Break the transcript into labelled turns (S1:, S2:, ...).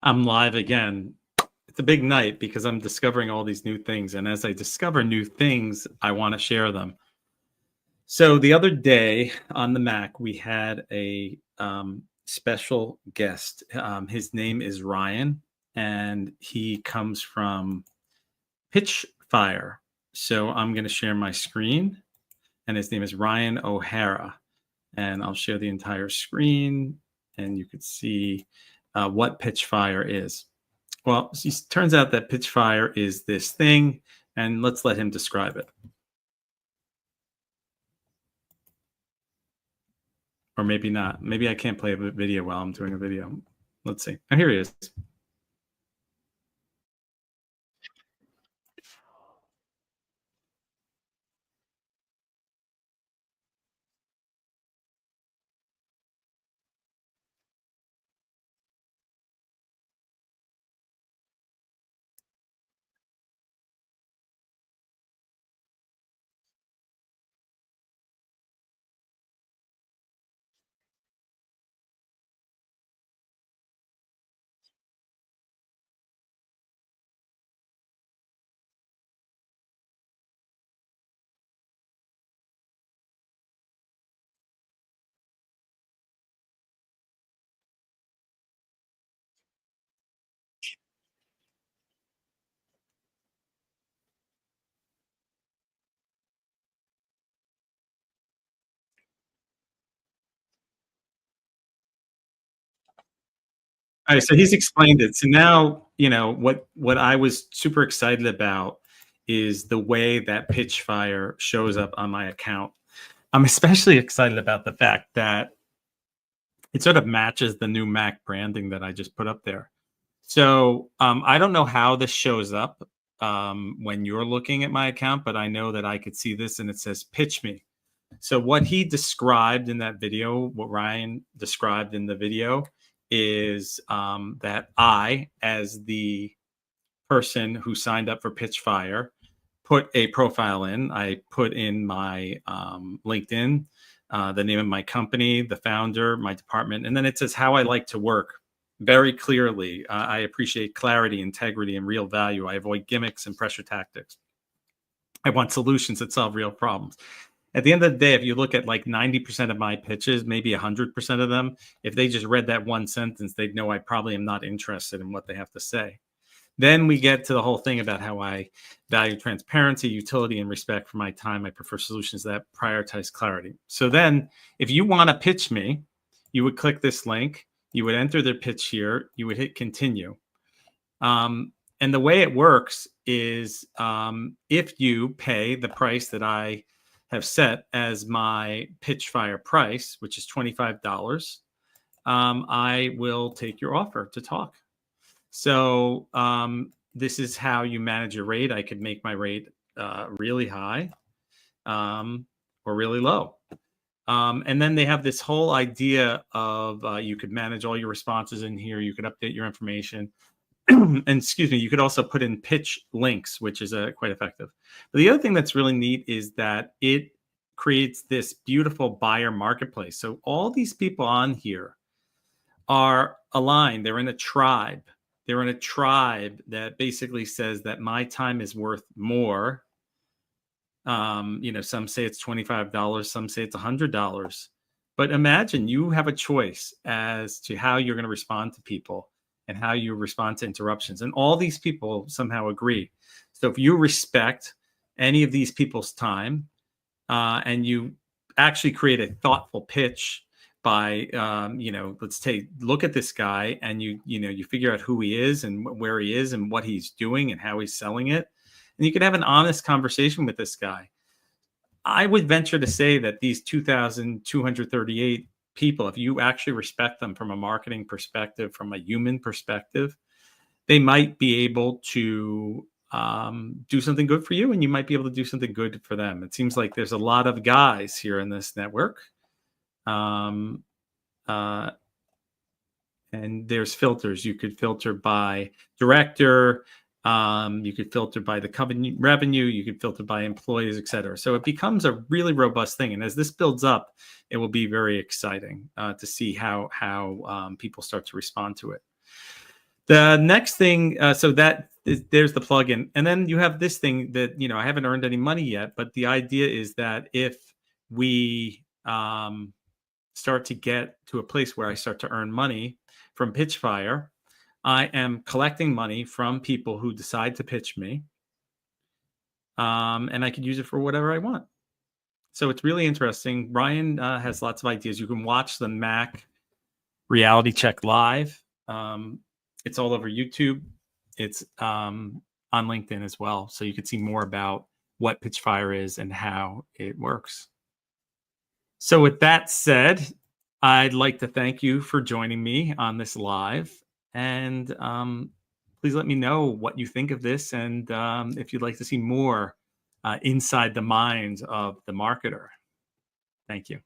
S1: I'm live again. It's a big night because I'm discovering all these new things. And as I discover new things, I want to share them. So the other day on the Mac, we had a special guest. His name is Ryan, and he comes from Pitchfire. So I'm going to share my screen, and his name is Ryan O'Hara. And I'll share the entire screen, and you could see what Pitchfire is. Well, it turns out that Pitchfire is this thing, and let's let him describe it. Or maybe not. Maybe I can't play a video while I'm doing a video. Let's see. Oh, here he is. All right, so he's explained it. So now, what I was super excited about is the way that Pitchfire shows up on my account. I'm especially excited about the fact that it sort of matches the new Mac branding that I just put up there. So I don't know how this shows up when you're looking at my account, but I know that I could see this and it says pitch me. So what he described in that video, what Ryan described in the video is that I, as the person who signed up for Pitchfire, put a profile in. I put in my LinkedIn, the name of my company, the founder, my department, and then it says how I like to work very clearly. I appreciate clarity, integrity, and real value. I avoid gimmicks and pressure tactics. I want solutions that solve real problems. At the end of the day, if you look at like 90% of my pitches, maybe 100% of them, if they just read that one sentence, they'd know I probably am not interested in what they have to say. Then we get to the whole thing about how I value transparency, utility, and respect for my time. I prefer solutions that prioritize clarity. So then if you want to pitch me, you would click this link, you would enter their pitch here, you would hit continue. And the way it works is if you pay the price that I have set as my Pitchfire price, which is $25, I will take your offer to talk. So this is how you manage your rate. I could make my rate really high or really low. And then they have this whole idea of you could manage all your responses in here. You could update your information. And excuse me, you could also put in pitch links, which is quite effective. But the other thing that's really neat is that it creates this beautiful buyer marketplace. So all these people on here are aligned. They're in a tribe. They're in a tribe that basically says that my time is worth more. Some say it's $25, some say it's $100. But imagine you have a choice as to how you're going to respond to people and how you respond to interruptions. And all these people somehow agree. So if you respect any of these people's time and you actually create a thoughtful pitch by, let's look at this guy and you figure out who he is and where he is and what he's doing and how he's selling it. And you could have an honest conversation with this guy. I would venture to say that these 2,238 people, if you actually respect them from a marketing perspective, from a human perspective, they might be able to do something good for you, and you might be able to do something good for them. It seems like there's a lot of guys here in this network. And there's filters. You could filter by director. You could filter by the company revenue. You could filter by employees, et cetera. So it becomes a really robust thing. And as this builds up, it will be very exciting to see how people start to respond to it. The next thing, so there's the plugin, and then you have this thing that I haven't earned any money yet, but the idea is that if we start to get to a place where I start to earn money from Pitchfire, I am collecting money from people who decide to pitch me, and I could use it for whatever I want. So it's really interesting. Ryan has lots of ideas. You can watch the Mac Reality Check live. It's all over YouTube. It's on LinkedIn as well. So you can see more about what Pitchfire is and how it works. So with that said, I'd like to thank you for joining me on this live. And please let me know what you think of this, and if you'd like to see more inside the mind of the marketer. Thank you.